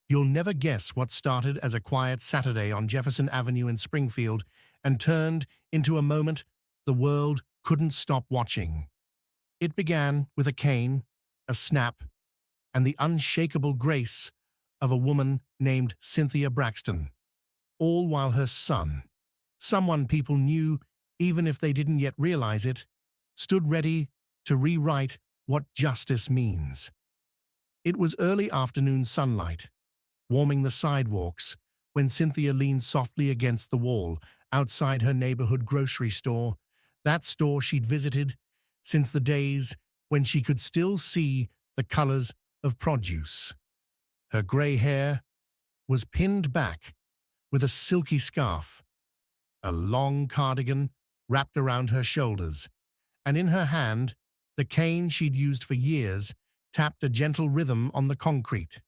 You'll never guess what started as a quiet Saturday on Jefferson Avenue in Springfield and turned into a moment the world couldn't stop watching. It began with a cane, a snap, and the unshakable grace of a woman named Cynthia Braxton, all while her son, someone people knew even if they didn't yet realize it, stood ready to rewrite what justice means. It was early afternoon sunlight, warming the sidewalks, when Cynthia leaned softly against the wall outside her neighborhood grocery store, that store she'd visited since the days when she could still see the colors of produce. Her gray hair was pinned back with a silky scarf, a long cardigan wrapped around her shoulders, and in her hand, the cane she'd used for years tapped a gentle rhythm on the concrete.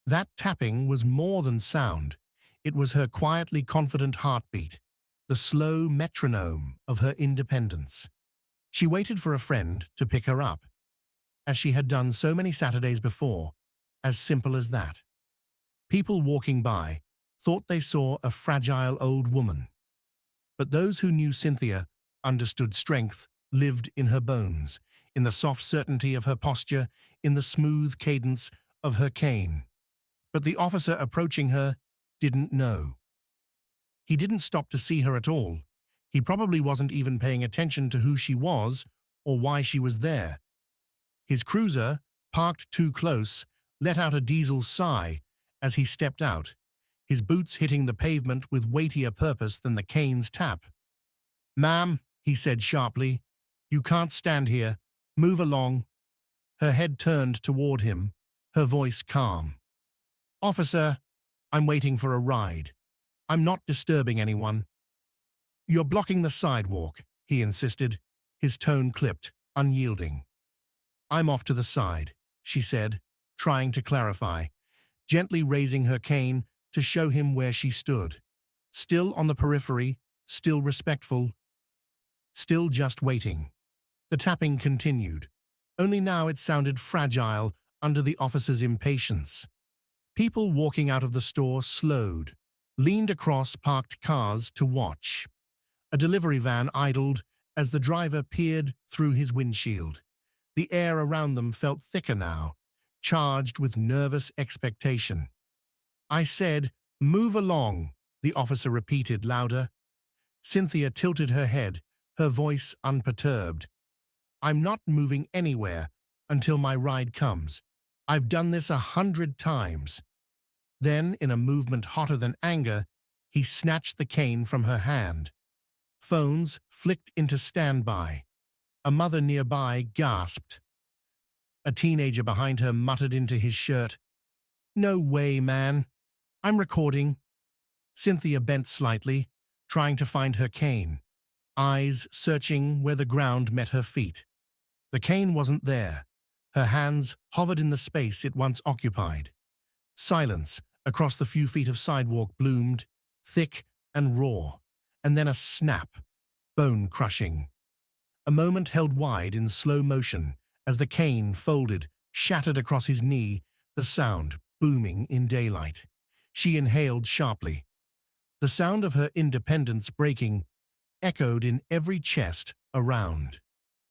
That tapping was more than sound. It was her quietly confident heartbeat, the slow metronome of her independence. She waited for a friend to pick her up, as she had done so many Saturdays before, as simple as that. People walking by thought they saw a fragile old woman, but those who knew Cynthia understood strength lived in her bones, in the soft certainty of her posture, in the smooth cadence of her cane. But the officer approaching her didn't know. He didn't stop to see her at all. He probably wasn't even paying attention to who she was or why she was there. His cruiser, parked too close, let out a diesel sigh as he stepped out, his boots hitting the pavement with weightier purpose than the cane's tap. "Ma'am," he said sharply, "you can't stand here. Move along." Her head turned toward him, her voice calm. "Officer, I'm waiting for a ride. I'm not disturbing anyone." "You're blocking the sidewalk," he insisted, his tone clipped, unyielding. "I'm off to the side," she said, trying to clarify, gently raising her cane to show him where she stood. Still on the periphery, still respectful, still just waiting. The tapping continued, only now it sounded fragile under the officer's impatience. People walking out of the store slowed, leaned across parked cars to watch. A delivery van idled as the driver peered through his windshield. The air around them felt thicker now, charged with nervous expectation. "I said, move along," the officer repeated louder. Cynthia tilted her head, her voice unperturbed. "I'm not moving anywhere until my ride comes. I've done this 100 times. Then, in a movement hotter than anger, he snatched the cane from her hand. Phones flicked into standby. A mother nearby gasped. A teenager behind her muttered into his shirt, "No way, man. I'm recording." Cynthia bent slightly, trying to find her cane, eyes searching where the ground met her feet. The cane wasn't there. Her hands hovered in the space it once occupied. Silence across the few feet of sidewalk bloomed, thick and raw, and then a snap, bone-crushing. A moment held wide in slow motion as the cane folded, shattered across his knee, the sound booming in daylight. She inhaled sharply. The sound of her independence breaking echoed in every chest around.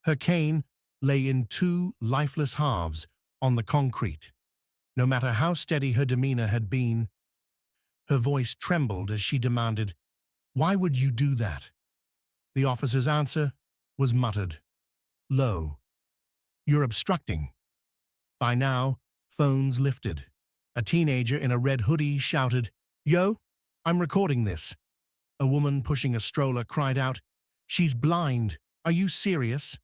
Her cane lay in two lifeless halves on the concrete. No matter how steady her demeanor had been, her voice trembled as she demanded, "Why would you do that?" The officer's answer was muttered, low, "You're obstructing." By now, phones lifted. A teenager in a red hoodie shouted, "Yo, I'm recording this." A woman pushing a stroller cried out, "She's blind. Are you serious?"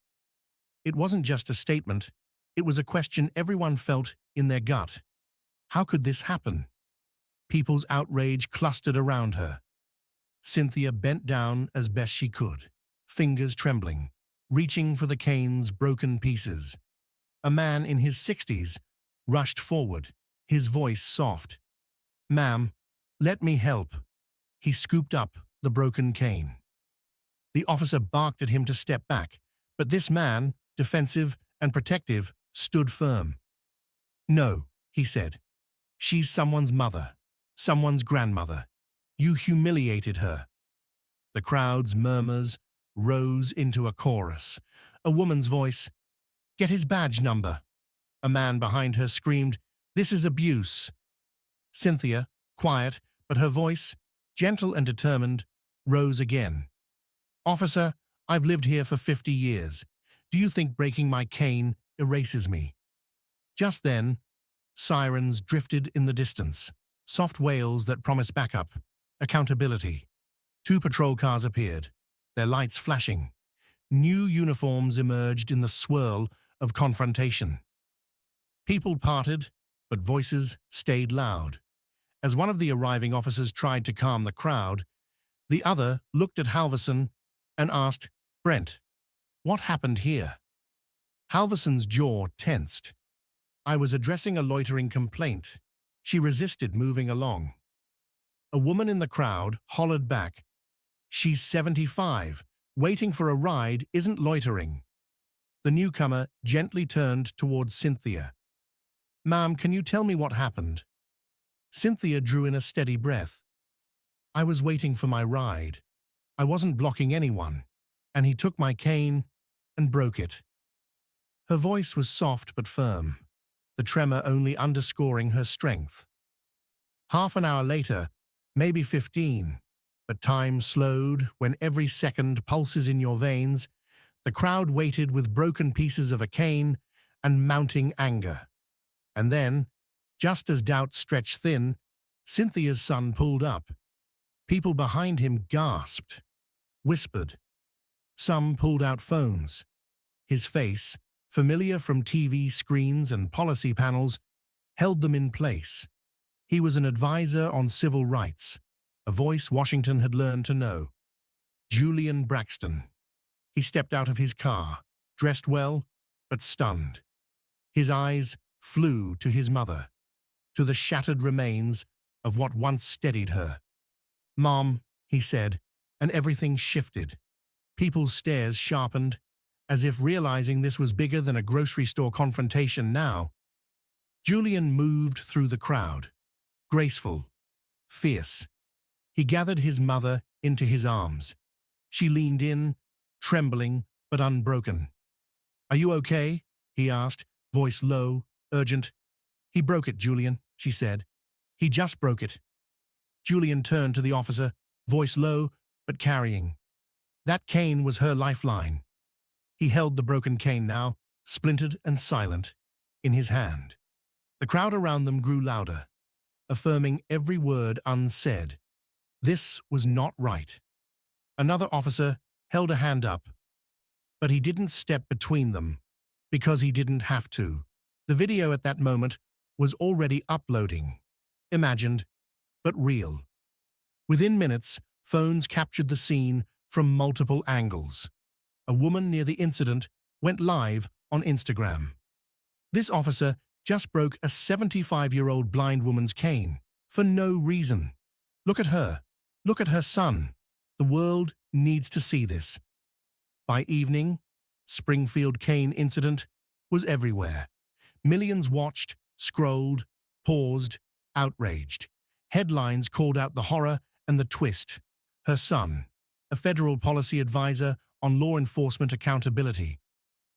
It wasn't just a statement. It was a question everyone felt in their gut. How could this happen? People's outrage clustered around her. Cynthia bent down as best she could, fingers trembling, reaching for the cane's broken pieces. A man in his 60s rushed forward, his voice soft. "Ma'am, let me help." He scooped up the broken cane. The officer barked at him to step back, but this man, defensive and protective, stood firm. "No," he said. She's someone's mother, someone's grandmother. You humiliated her. The crowd's murmurs rose into a chorus. A woman's voice, "Get his badge number." A man behind her screamed, "This is abuse." Cynthia, quiet, but her voice, gentle and determined, rose again. "Officer, I've lived here for 50 years. Do you think breaking my cane erases me?" Just then, sirens drifted in the distance, soft wails that promised backup, accountability. 2 patrol cars appeared, their lights flashing. New uniforms emerged in the swirl of confrontation. People parted, but voices stayed loud. As one of the arriving officers tried to calm the crowd, the other looked at Halverson and asked, "Brent, what happened here?" Halverson's jaw tensed. "I was addressing a loitering complaint." She resisted moving along. A woman in the crowd hollered back, "She's 75. Waiting for a ride isn't loitering." The newcomer gently turned towards Cynthia. "Ma'am, can you tell me what happened?" Cynthia drew in a steady breath. "I was waiting for my ride. I wasn't blocking anyone, and he took my cane and broke it." Her voice was soft but firm, the tremor only underscoring her strength. Half an hour later, maybe 15, but time slowed when every second pulses in your veins, the crowd waited with broken pieces of a cane and mounting anger. And then, just as doubt stretched thin, Cynthia's son pulled up. People behind him gasped, whispered. Some pulled out phones. His face, familiar from TV screens and policy panels, held them in place. He was an advisor on civil rights, a voice Washington had learned to know. Julian Braxton. He stepped out of his car, dressed well, but stunned. His eyes flew to his mother, to the shattered remains of what once steadied her. "Mom," he said, and everything shifted. People's stares sharpened, as if realizing this was bigger than a grocery store confrontation now. Julian moved through the crowd, graceful, fierce. He gathered his mother into his arms. She leaned in, trembling but unbroken. "Are you okay?" he asked, voice low, urgent. "He broke it, Julian," she said. "He just broke it." Julian turned to the officer, voice low but carrying. That cane was her lifeline. He held the broken cane now, splintered and silent, in his hand. The crowd around them grew louder, affirming every word unsaid. This was not right. Another officer held a hand up, but he didn't step between them, because he didn't have to. The video at that moment was already uploading. Imagined, but real. Within minutes, phones captured the scene from multiple angles. A woman near the incident went live on Instagram. This officer just broke a 75-year-old blind woman's cane, for no reason. Look at her. Look at her son. The world needs to see this. By evening, Springfield cane incident was everywhere. Millions watched, scrolled, paused, outraged. Headlines called out the horror and the twist. Her son, a federal policy advisor on law enforcement accountability.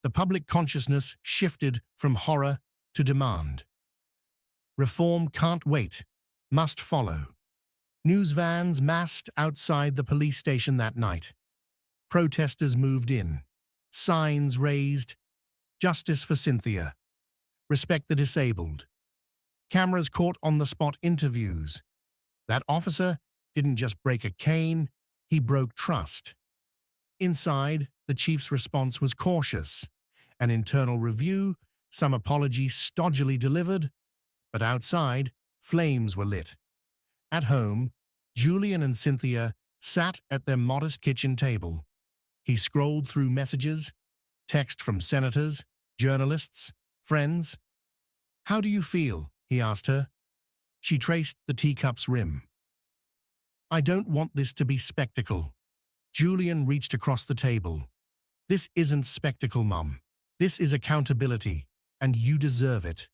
The public consciousness shifted from horror to demand. Reform can't wait, must follow. News vans massed outside the police station that night. Protesters moved in. Signs raised. Justice for Cynthia. Respect the disabled. Cameras caught on-the-spot interviews. That officer didn't just break a cane, he broke trust. Inside, the chief's response was cautious. An internal review, some apologies stodgily delivered, but outside, flames were lit. At home, Julian and Cynthia sat at their modest kitchen table. He scrolled through messages, text from senators, journalists, friends. "How do you feel?" he asked her. She traced the teacup's rim. "I don't want this to be spectacle." Julian reached across the table. "This isn't spectacle, Mum. This is accountability, and you deserve it."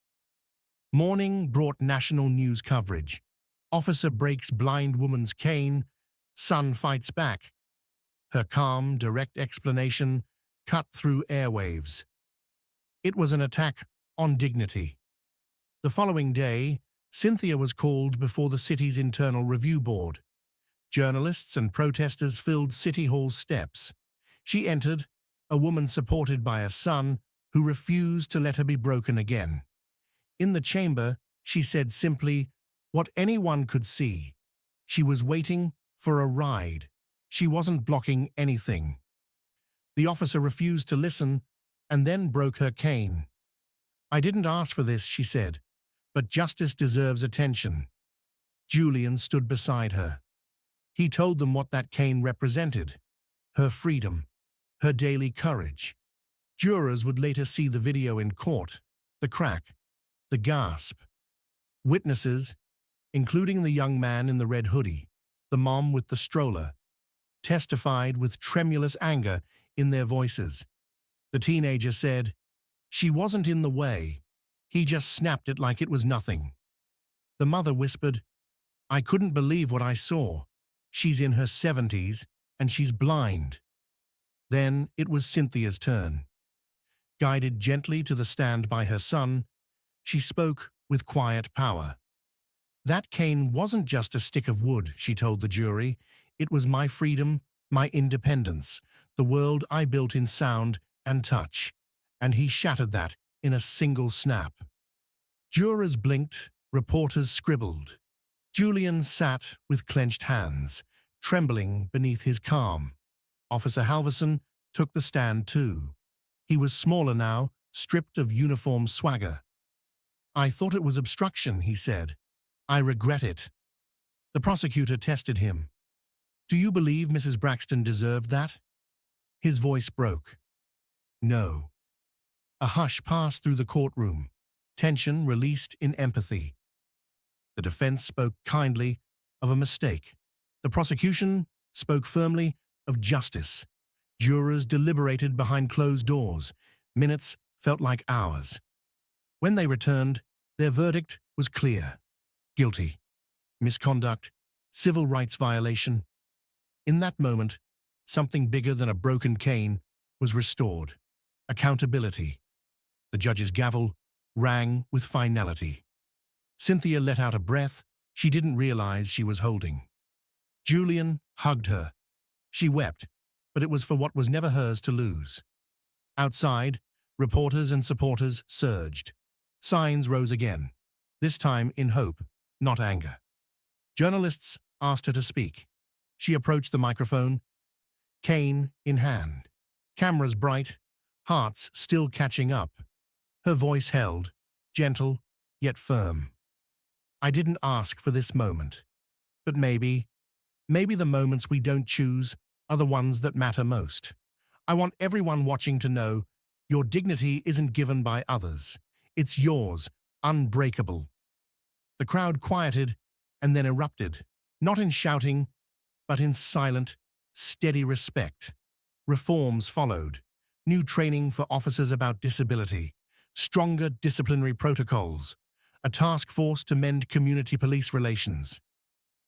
Morning brought national news coverage. Officer breaks blind woman's cane. Son fights back. Her calm, direct explanation cut through airwaves. It was an attack on dignity. The following day, Cynthia was called before the city's internal review board. Journalists and protesters filled City Hall's steps. She entered, a woman supported by a son who refused to let her be broken again. In the chamber, she said simply what anyone could see. She was waiting for a ride. She wasn't blocking anything. The officer refused to listen and then broke her cane. "I didn't ask for this," she said, "but justice deserves attention." Julian stood beside her. He told them what that cane represented: her freedom, her daily courage. Jurors would later see the video in court, the crack, the gasp. Witnesses, including the young man in the red hoodie, the mom with the stroller, testified with tremulous anger in their voices. The teenager said, "She wasn't in the way. He just snapped it like it was nothing." The mother whispered, "I couldn't believe what I saw. She's in her 70s and she's blind." Then it was Cynthia's turn. Guided gently to the stand by her son, she spoke with quiet power. "That cane wasn't just a stick of wood," she told the jury. "It was my freedom, my independence, the world I built in sound and touch." And he shattered that in a single snap. Jurors blinked, reporters scribbled. Julian sat with clenched hands, trembling beneath his calm. Officer Halverson took the stand too. He was smaller now, stripped of uniform swagger. "I thought it was obstruction," he said. "I regret it." The prosecutor tested him. "Do you believe Mrs. Braxton deserved that?" His voice broke. "No." A hush passed through the courtroom, tension released in empathy. The defense spoke kindly of a mistake. The prosecution spoke firmly of justice. Jurors deliberated behind closed doors. Minutes felt like hours. When they returned, their verdict was clear: guilty, misconduct, civil rights violation. In that moment, something bigger than a broken cane was restored: accountability. The judge's gavel rang with finality. Cynthia let out a breath she didn't realize she was holding. Julian hugged her. She wept, but it was for what was never hers to lose. Outside, reporters and supporters surged. Signs rose again, this time in hope, not anger. Journalists asked her to speak. She approached the microphone, cane in hand. Cameras bright, hearts still catching up. Her voice held, gentle yet firm. "I didn't ask for this moment. But maybe the moments we don't choose are the ones that matter most. I want everyone watching to know your dignity isn't given by others. It's yours, unbreakable." The crowd quieted and then erupted, not in shouting, but in silent, steady respect. Reforms followed: new training for officers about disability, stronger disciplinary protocols, a task force to mend community police relations.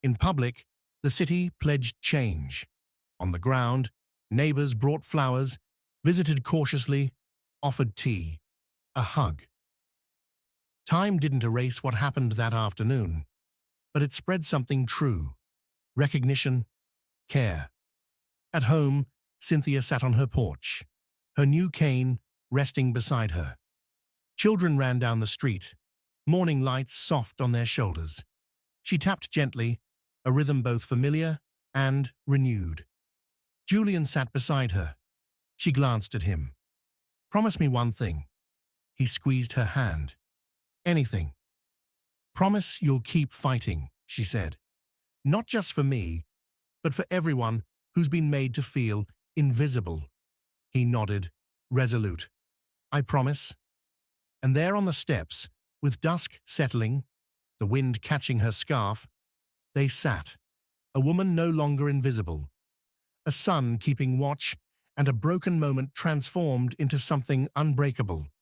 In public, the city pledged change. On the ground, neighbors brought flowers, visited cautiously, offered tea, a hug. Time didn't erase what happened that afternoon, but it spread something true: recognition, care. At home, Cynthia sat on her porch, her new cane resting beside her. Children ran down the street, morning lights soft on their shoulders. She tapped gently, a rhythm both familiar and renewed. Julian sat beside her. She glanced at him. "Promise me one thing." He squeezed her hand. "Anything." "Promise you'll keep fighting," she said. "Not just for me, but for everyone who's been made to feel invisible." He nodded, resolute. "I promise." And there on the steps, with dusk settling, the wind catching her scarf, they sat, a woman no longer invisible, a son keeping watch, and a broken moment transformed into something unbreakable.